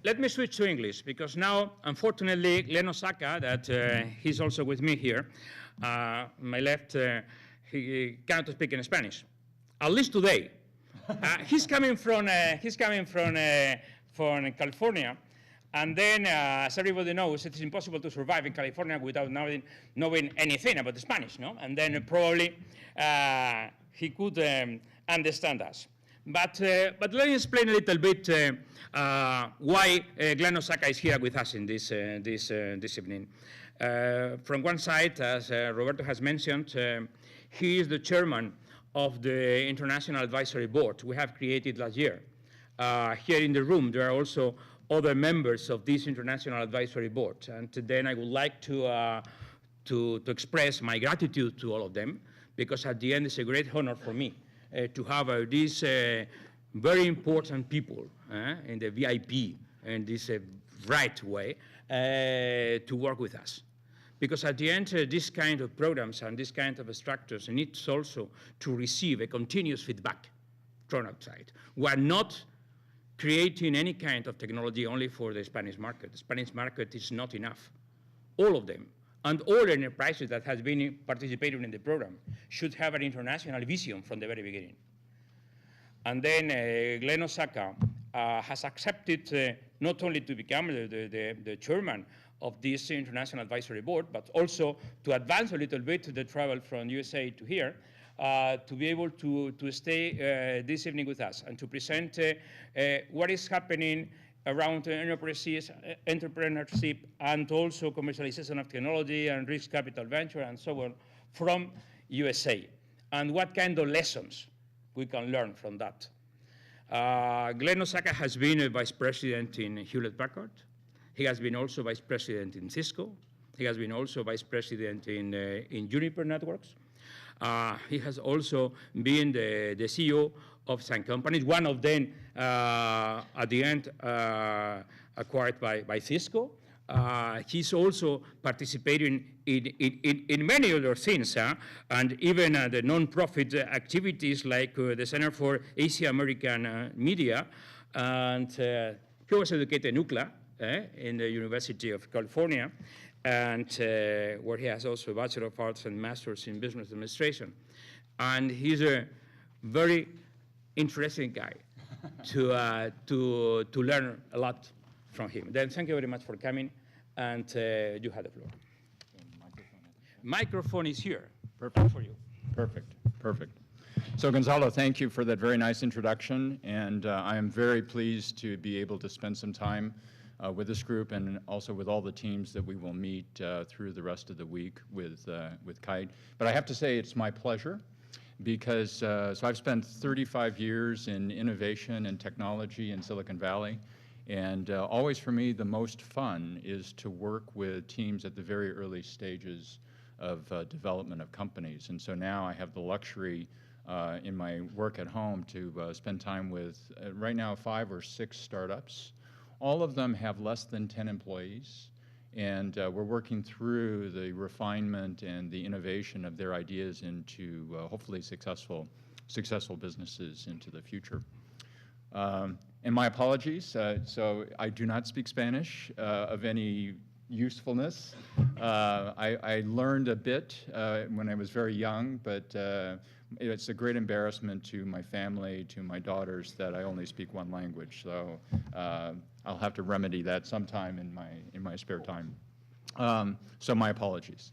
let me switch to English, because now, unfortunately, Glenn Osaka, that he's also with me here, my left, he cannot speak in Spanish, at least today. He's coming from California, and then, as everybody knows, it is impossible to survive in California without knowing anything about Spanish, no? And then probably he could understand us. But let me explain a little bit why Glenn Osaka is here with us in this evening. From one side, as Roberto has mentioned, he is the chairman of the International Advisory Board we have created last year. Here in the room, there are also other members of this International Advisory Board. And then I would like to express my gratitude to all of them, because at the end, it's a great honor for me to have these very important people in the VIP in this right way to work with us. Because at the end, this kind of programs and this kind of structures needs also to receive a continuous feedback from outside. We are not creating any kind of technology only for the Spanish market. The Spanish market is not enough. All of them, and all enterprises that has been participating in the program, should have an international vision from the very beginning. And then Glenn Osaka has accepted not only to become the chairman of this International Advisory Board, but also to advance a little bit the travel from USA to here, to be able to stay this evening with us and to present what is happening around entrepreneurship and also commercialization of technology and risk capital venture and so on from USA, and what kind of lessons we can learn from that. Glenn Osaka has been a vice president in Hewlett-Packard. He has been also vice president in Cisco. He has been also vice president in Juniper Networks. He has also been the CEO of some companies, one of them at the end acquired by Cisco. He's also participating in many other things, and even the non-profit activities like the Center for Asia American Media, and he was educated in UCLA in the University of California, and where he has also a Bachelor of Arts and Masters in Business Administration. And he's a very interesting guy to learn a lot from him. Then thank you very much for coming, and you have the floor. Microphone is here. Perfect for you. Perfect, perfect. So Gonzalo, thank you for that very nice introduction, and I am very pleased to be able to spend some time with this group and also with all the teams that we will meet through the rest of the week with Kite. But I have to say it's my pleasure, because so I've spent 35 years in innovation and technology in Silicon Valley, and always for me the most fun is to work with teams at the very early stages of development of companies. And so now I have the luxury in my work at home to spend time with right now 5 or 6 startups. All of them have less than 10 employees, and we're working through the refinement and the innovation of their ideas into hopefully successful businesses into the future. And my apologies, so I do not speak Spanish of any usefulness. I learned a bit when I was very young, but it's a great embarrassment to my family, to my daughters, that I only speak one language. So I'll have to remedy that sometime in my spare time. So my apologies.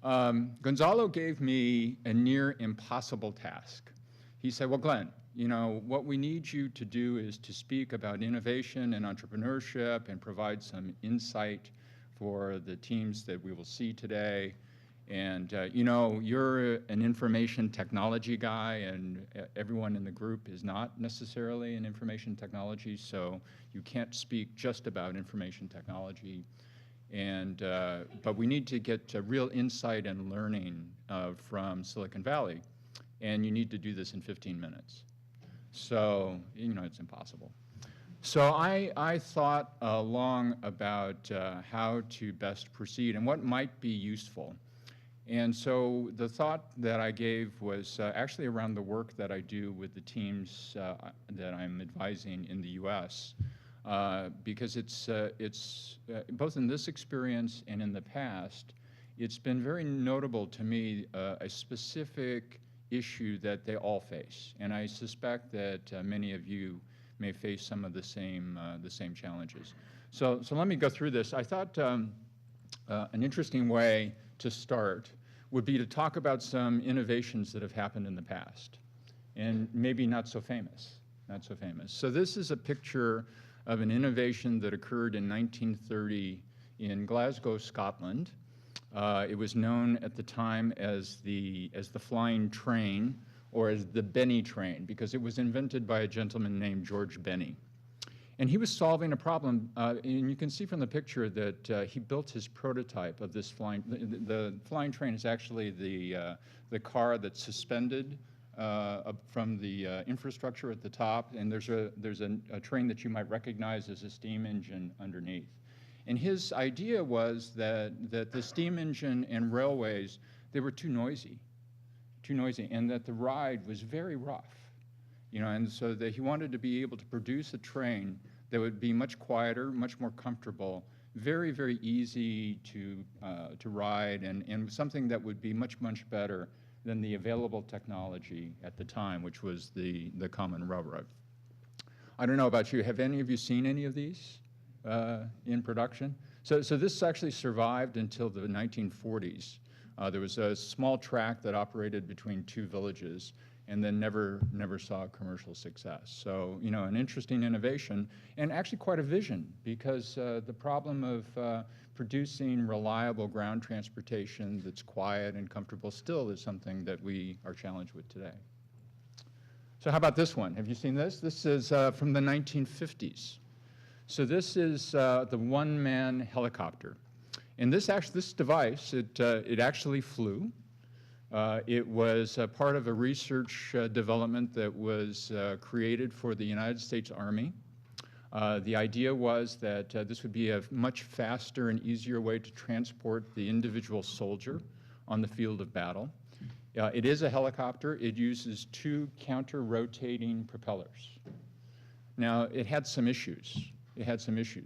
Gonzalo gave me a near impossible task. He said, well, Glenn, you know, what we need you to do is to speak about innovation and entrepreneurship and provide some insight for the teams that we will see today. And you know, you're an information technology guy, and everyone in the group is not necessarily in information technology, so you can't speak just about information technology. And but we need to get real insight and learning from Silicon Valley, and you need to do this in 15 minutes. So, you know, it's impossible. So I thought long about how to best proceed and what might be useful. And so the thought that I gave was actually around the work that I do with the teams that I'm advising in the US. because it's both in this experience and in the past, it's been very notable to me, a specific issue that they all face. And I suspect that many of you may face some of the same challenges. So let me go through this. I thought an interesting way to start would be to talk about some innovations that have happened in the past, and maybe not so famous. So this is a picture of an innovation that occurred in 1930 in Glasgow, Scotland. It was known at the time as the flying train, or as the Benny train, because it was invented by a gentleman named George Benny. And he was solving a problem, and you can see from the picture that he built his prototype of this flying. The flying train is actually the car that's suspended from the infrastructure at the top, and there's a train that you might recognize as a steam engine underneath. And his idea was that the steam engine and railways, they were too noisy, and that the ride was very rough, and so that he wanted to be able to produce a train that would be much quieter, much more comfortable, very, very easy to ride, and something that would be much, much better than the available technology at the time, which was the common railroad. I don't know about you, have any of you seen any of these in production? So this actually survived until the 1940s. There was a small track that operated between two villages and then never saw commercial success. So, an interesting innovation and actually quite a vision, because the problem of producing reliable ground transportation that's quiet and comfortable still is something that we are challenged with today. So how about this one? Have you seen this? This is from the 1950s. So this is the one-man helicopter. And this device, it actually flew. It was part of a research development that was created for the United States Army. The idea was that this would be a much faster and easier way to transport the individual soldier on the field of battle. It is a helicopter. It uses two counter-rotating propellers. Now, it had some issues.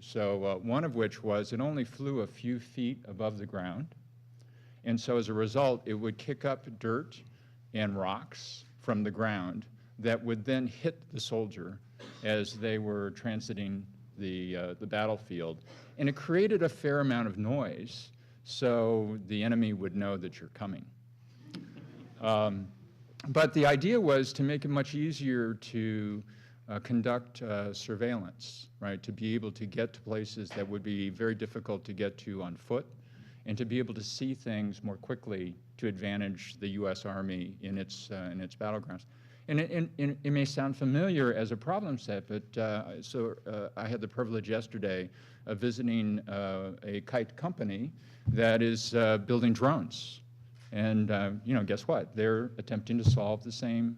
So one of which was it only flew a few feet above the ground. And so as a result, it would kick up dirt and rocks from the ground that would then hit the soldier as they were transiting the battlefield. And it created a fair amount of noise, so the enemy would know that you're coming. But the idea was to make it much easier to conduct surveillance, right? To be able to get to places that would be very difficult to get to on foot, and to be able to see things more quickly to advantage the U.S. Army in its battlegrounds. And it may sound familiar as a problem set, but I had the privilege yesterday of visiting a kite company that is building drones. And guess what? They're attempting to solve the same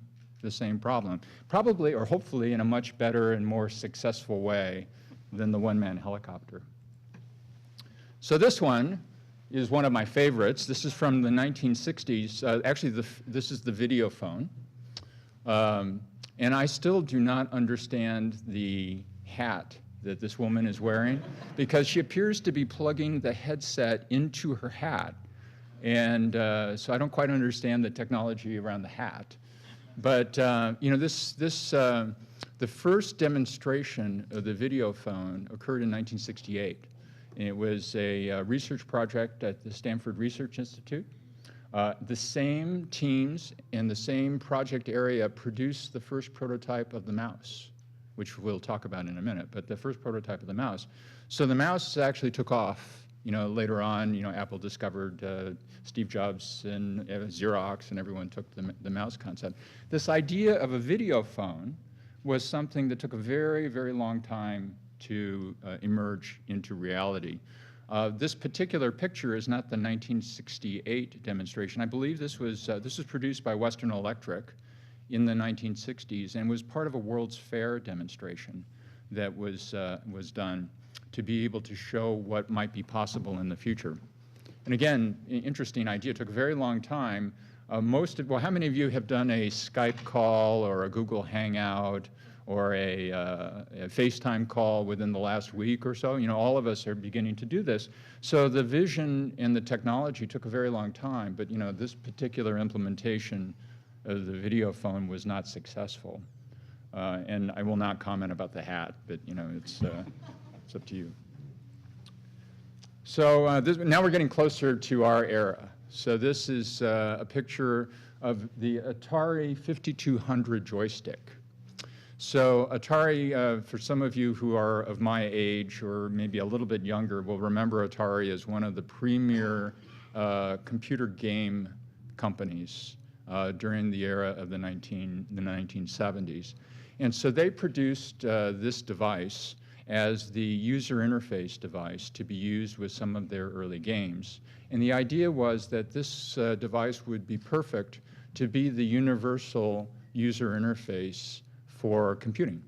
problem, probably or hopefully in a much better and more successful way than the one-man helicopter. So this one is one of my favorites. This is from the 1960s. Actually, this is the video phone. And I still do not understand the hat that this woman is wearing, because she appears to be plugging the headset into her hat. And so I don't quite understand the technology around the hat. But the first demonstration of the video phone occurred in 1968. And it was a research project at the Stanford Research Institute. The same teams and the same project area produced the first prototype of the mouse, which we'll talk about in a minute, but the first prototype of the mouse. So the mouse actually took off. Later on, Apple discovered Steve Jobs and Xerox, and everyone took the mouse concept. This idea of a video phone was something that took a very, very long time to emerge into reality. This particular picture is not the 1968 demonstration. I believe this was produced by Western Electric in the 1960s and was part of a World's Fair demonstration that was done to be able to show what might be possible in the future. And again, interesting idea. It took a very long time. How many of you have done a Skype call or a Google Hangout or a FaceTime call within the last week or so. You know, all of us are beginning to do this. So the vision and the technology took a very long time, but you know, this particular implementation of the video phone was not successful. And I will not comment about the hat, but you know, it's up to you. So now we're getting closer to our era. So this is a picture of the Atari 5200 joystick. So Atari, for some of you who are of my age or maybe a little bit younger, will remember Atari as one of the premier computer game companies during the era of the 1970s. And so they produced this device as the user interface device to be used with some of their early games. And the idea was that this device would be perfect to be the universal user interface for computing.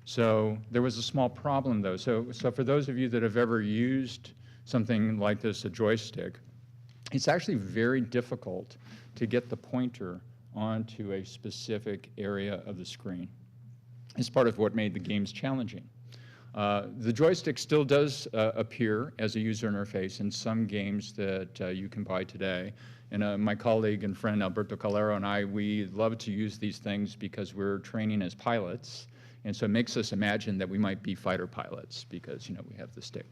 So there was a small problem though. So for those of you that have ever used something like this, a joystick, it's actually very difficult to get the pointer onto a specific area of the screen. It's part of what made the games challenging. The joystick still does appear as a user interface in some games that you can buy today. And my colleague and friend Alberto Calero and I, we love to use these things because we're training as pilots. And so it makes us imagine that we might be fighter pilots because, you know, we have the stick.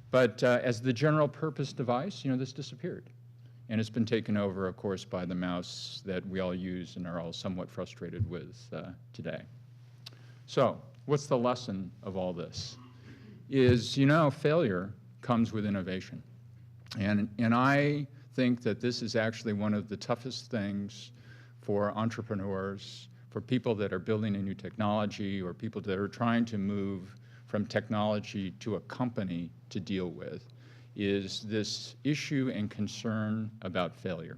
But as the general purpose device, you know, this disappeared. And it's been taken over, of course, by the mouse that we all use and are all somewhat frustrated with today. So what's the lesson of all this? Is, you know, failure comes with innovation. And I think that this is actually one of the toughest things for entrepreneurs, for people that are building a new technology or people that are trying to move from technology to a company to deal with, is this issue and concern about failure.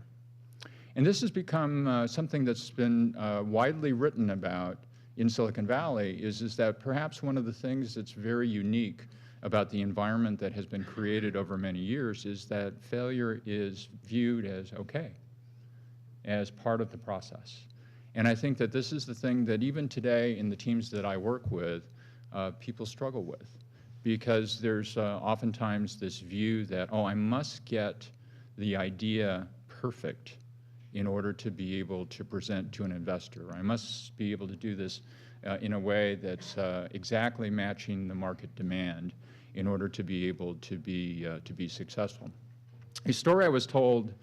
And this has become something that's been widely written about in Silicon Valley, is that perhaps one of the things that's very unique about the environment that has been created over many years is that failure is viewed as okay, as part of the process. And I think that this is the thing that even today in the teams that I work with, people struggle with, because there's oftentimes this view that, oh, I must get the idea perfect in order to be able to present to an investor. I must be able to do this in a way that's exactly matching the market demand in order to be able to be successful. A story I was told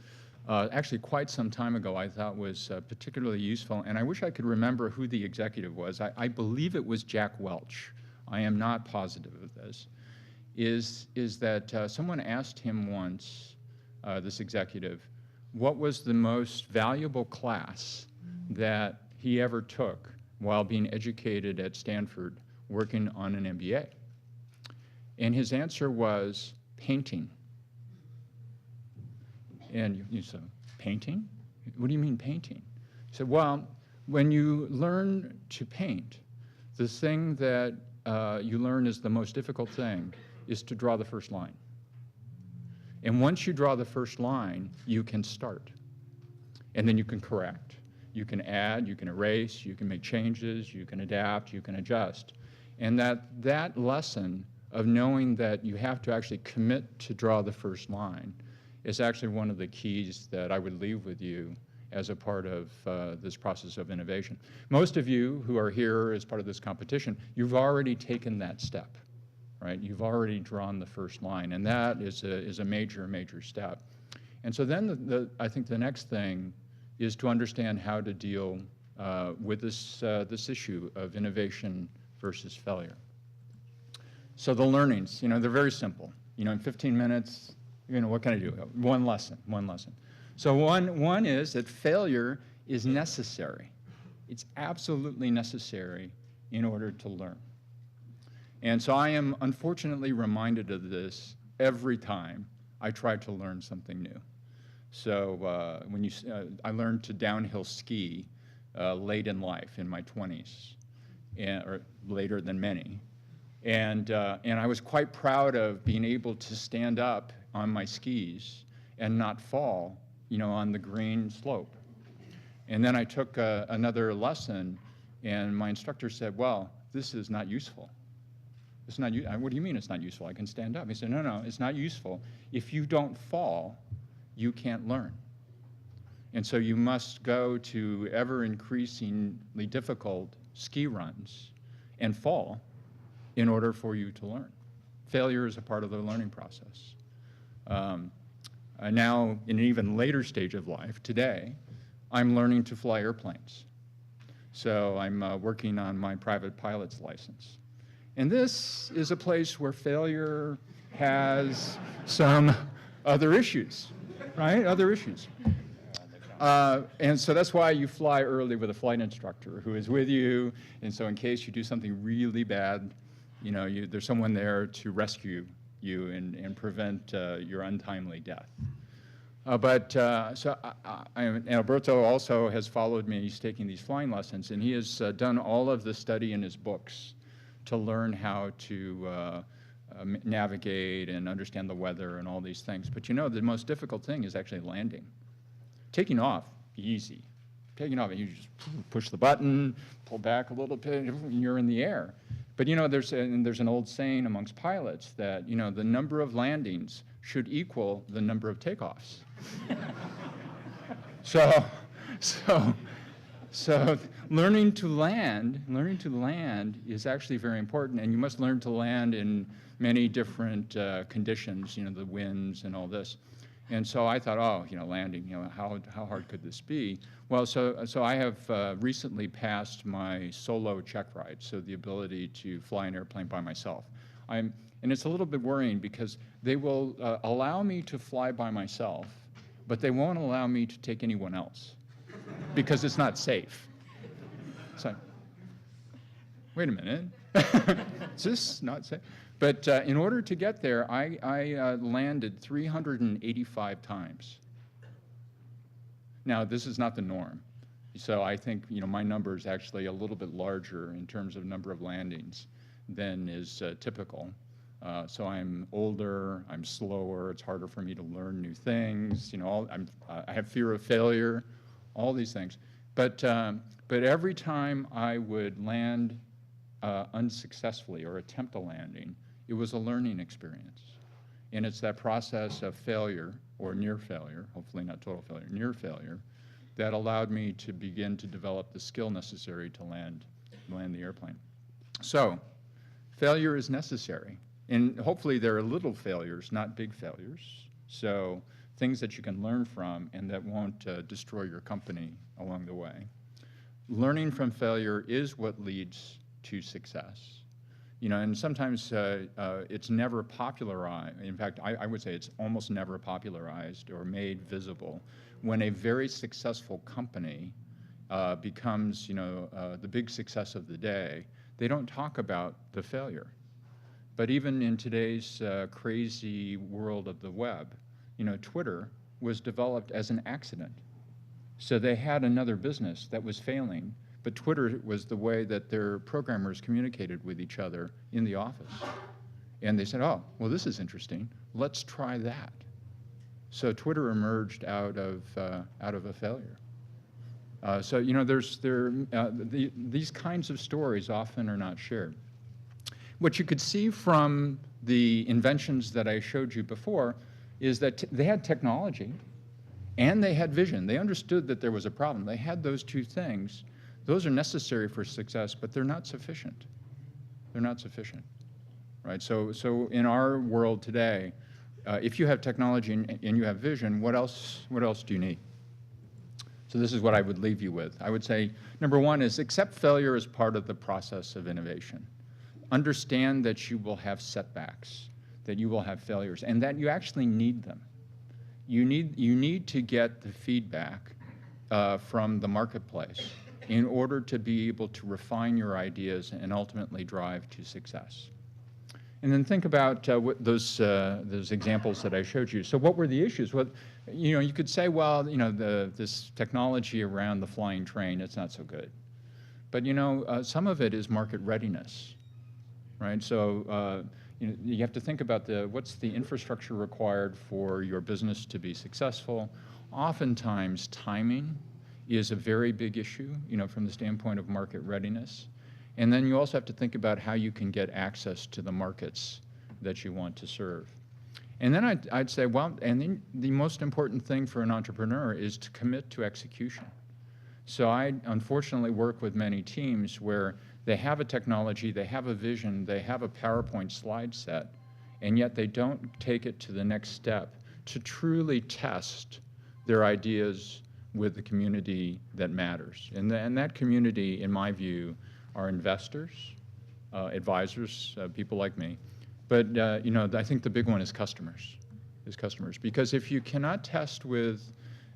actually quite some time ago I thought was particularly useful, and I wish I could remember who the executive was. I believe it was Jack Welch. I am not positive of this. Is that someone asked him once, this executive, what was the most valuable class that he ever took while being educated at Stanford working on an MBA? And his answer was painting. And you said, painting? What do you mean painting? He said, well, when you learn to paint, the thing that you learn is the most difficult thing is to draw the first line. And once you draw the first line, you can start. And then you can correct. You can add, you can erase, you can make changes, you can adapt, you can adjust. And that lesson of knowing that you have to actually commit to draw the first line is actually one of the keys that I would leave with you as a part of this process of innovation. Most of you who are here as part of this competition, you've already taken that step. Right? You've already drawn the first line, and that is a major, major step. And so then I think the next thing is to understand how to deal with this issue of innovation versus failure. So the learnings, you know, they're very simple. You know, in 15 minutes, you know, what can I do? One lesson. So one is that failure is necessary. It's absolutely necessary in order to learn. And so I am unfortunately reminded of this every time I try to learn something new. So I learned to downhill ski late in life, in my 20s, or later than many. And I was quite proud of being able to stand up on my skis and not fall, you know, on the green slope. And then I took another lesson And my instructor said, well, this is not useful. It's not, what do you mean it's not useful? I can stand up. He said, no, no, it's not useful. If you don't fall, you can't learn. And so you must go to ever increasingly difficult ski runs and fall in order for you to learn. Failure is a part of the learning process. Now, in an even later stage of life, today, I'm learning to fly airplanes. So I'm working on my private pilot's license. And this is a place where failure has some other issues, right? Other issues. And so that's why you fly early with a flight instructor who is with you. And so in case you do something really bad, you know, there's someone there to rescue you and prevent your untimely death. And Alberto also has followed me. He's taking these flying lessons, and he has done all of the study in his books to learn how to navigate and understand the weather and all these things. But you know, the most difficult thing is actually landing. Taking off, easy. Taking off, you just push the button, pull back a little bit, and you're in the air. But you know, there's an old saying amongst pilots that, you know, the number of landings should equal the number of takeoffs. So learning to land is actually very important, and you must learn to land in many different conditions, you know, the winds and all this. And so I thought, oh, you know, landing, you know, how hard could this be? Well, so I have recently passed my solo check ride, so the ability to fly an airplane by myself. And it's a little bit worrying because they will allow me to fly by myself, but they won't allow me to take anyone else because it's not safe. So, wait a minute, is this not safe? But in order to get there, I landed 385 times. Now, this is not the norm. So I think, you know, my number is actually a little bit larger in terms of number of landings than is typical. So I'm older, I'm slower, it's harder for me to learn new things, you know, I have fear of failure, all these things. But every time I would land unsuccessfully or attempt a landing, it was a learning experience. And it's that process of failure or near failure, hopefully not total failure, near failure, that allowed me to begin to develop the skill necessary to land the airplane. So failure is necessary. And hopefully there are little failures, not big failures. So things that you can learn from and that won't destroy your company along the way. Learning from failure is what leads to success. You know, and sometimes it's never popularized. In fact, I would say it's almost never popularized or made visible when a very successful company becomes, you know, the big success of the day. They don't talk about the failure. But even in today's crazy world of the web, you know, Twitter was developed as an accident. So they had another business that was failing, but Twitter was the way that their programmers communicated with each other in the office. And they said, oh, well, this is interesting. Let's try that. So Twitter emerged out of a failure. So, you know, these kinds of stories often are not shared. What you could see from the inventions that I showed you before is that they had technology and they had vision. They understood that there was a problem. They had those two things. Those are necessary for success, but they're not sufficient. They're not sufficient, right? So in our world today, if you have technology and you have vision, what else do you need? So this is what I would leave you with. I would say, number one is accept failure as part of the process of innovation. Understand that you will have setbacks, that you will have failures, and that you actually need them. You need to get the feedback from the marketplace in order to be able to refine your ideas and ultimately drive to success. And then think about those examples that I showed you. So what were the issues? Well, you know, you could say, well, you know, this technology around the flying train, it's not so good. But, you know, some of it is market readiness, right? So you know, you have to think about what's the infrastructure required for your business to be successful. Oftentimes, timing is a very big issue, from the standpoint of market readiness. And then you also have to think about how you can get access to the markets that you want to serve. And then I'd say, well, and then the most important thing for an entrepreneur is to commit to execution. So I unfortunately work with many teams where they have a technology, they have a vision, they have a PowerPoint slide set, and yet they don't take it to the next step to truly test their ideas with the community that matters. And that community, in my view, are investors, advisors, people like me. But I think the big one is customers. Because if you cannot test with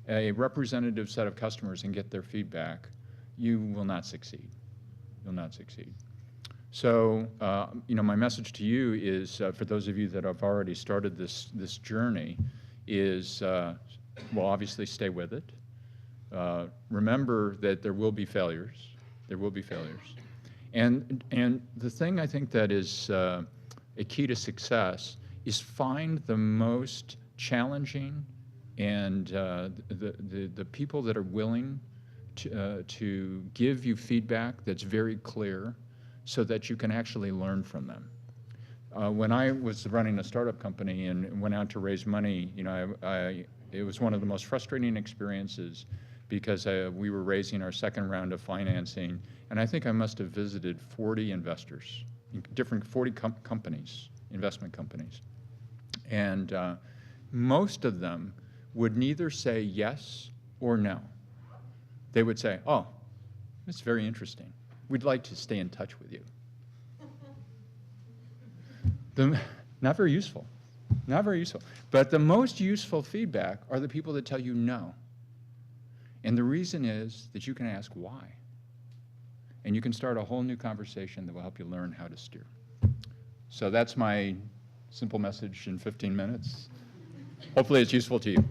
a representative set of customers and get their feedback, you will not succeed. You'll not succeed. So, my message to you is, for those of you that have already started this journey, is, well, obviously stay with it. Remember that there will be failures. There will be failures. And the thing I think that is a key to success is find the most challenging and the people that are willing to give you feedback that's very clear so that you can actually learn from them. When I was running a startup company and went out to raise money, it was one of the most frustrating experiences because we were raising our second round of financing, and I think I must have visited 40 investors, 40 companies, investment companies. And most of them would neither say yes or no. They would say, oh, it's very interesting. We'd like to stay in touch with you. Not very useful. Not very useful. But the most useful feedback are the people that tell you no. And the reason is that you can ask why. And you can start a whole new conversation that will help you learn how to steer. So that's my simple message in 15 minutes. Hopefully it's useful to you.